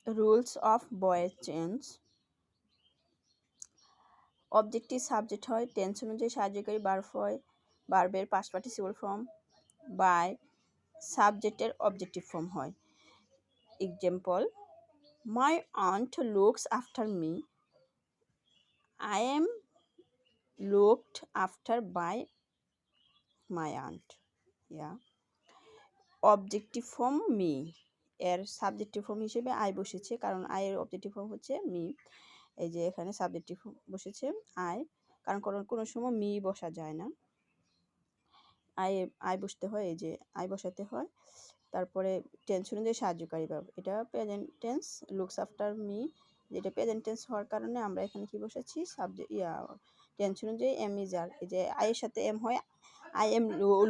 Rules of voice change. Objective subject হয়, tense অনুযায়ী সাহায্যকারী ভার্ব হয়, ভার্বের পাস্ট পার্টিসিপল ফর্ম বাই সাবজেক্টের অবজেক্টিভ ফর্ম হয়। Example, my aunt looks after me, I am looked after by my aunt. ইয়া objective form me, এর subjective form হিসেবে আই বসেছে, কারণ আই এর অবজেক্টিভ ফর্ম হচ্ছে মি। এই যে এখানে সাবজেক্টিভ বসেছে আই, কারণ কোনো সময় মি বসা যায় না, আই বসতে হয়, এই যে আই বসাতে হয়। তারপরে টেন্স অনুযায়ী সাহায্যকারী ভার্ব, এটা present tense, looks after me, যেটা প্রেজেন্ট টেন্স হওয়ার কারণে আমরা এখানে কি বসাচ্ছি, সাবজেক্ট টেন্স অনুযায়ী এম ইজ আর, এই যে আইয়ের সাথে এম হয়, আই এম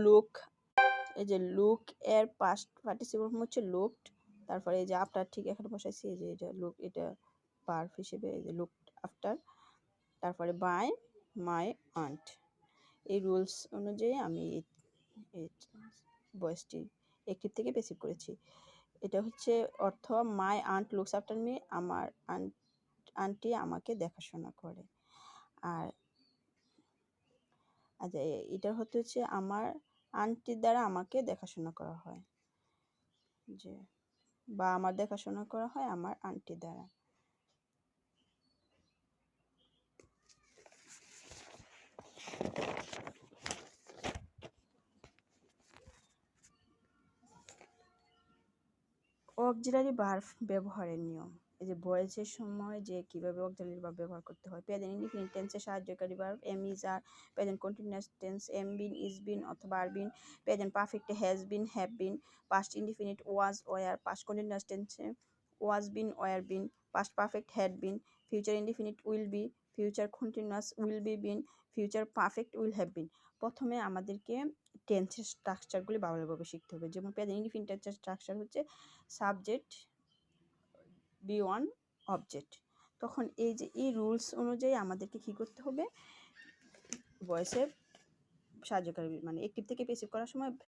লুক। এই যে লুক এর পাস্ট পার্টিসিপল ফর্ম হচ্ছে লুকড, তারপরে এই যে আফটার ঠিক এখানে বসাইছি, এই যে এটা লুক, এটা ভার্ব হিসেবে, এই যে লুকড আফটার, তারপরে বাই মাই আন্ট। এই রুলস অনুযায়ী আমি এই ভয়েসটি একটিভ থেকে পেসিভ করেছি। এটা হচ্ছে অর্থ, my aunt looks after me, আমার আন্টি আমাকে দেখাশোনা করে। আর আচ্ছা, এটা হচ্ছে আমার আন্টির দ্বারা আমাকে দেখাশোনা করা হয়, যে বা আমার দেখাশোনা করা হয় আমার আন্টির দ্বারা। অক্সিলারি ভার্ব ব্যবহারের নিয়ম। এই যে ভয়েসের সময় যে কিভাবে অক্সিলারি ভার্ব ব্যবহার করতে হয়। প্রেজেন্ট ইনডিফিনিট টেন্সে সাহায্যকারী verb am is are, present continuous tense am been, is been অথবা আর বিন, প্রেজেন্ট পারফেক্টে has been, have been, past indefinite was were, past continuous টেন্সে was been were been, past perfect had been, future indefinite will be, future continuous will be been, future perfect will have been. প্রথমে আমাদেরকে টেন্সের স্ট্রাকচারগুলি ভালোভাবে শিখতে হবে। যেমন present indefinite টেন্সের স্ট্রাকচার হচ্ছে সাবজেক্ট বি ওয়ান অবজেক্ট। তখন এই যে এই রুলস অনুযায়ী আমাদেরকে কী করতে হবে, ভয়েসের সাহায্যকারী মানে একটিভ থেকে পেসিভ করার সময়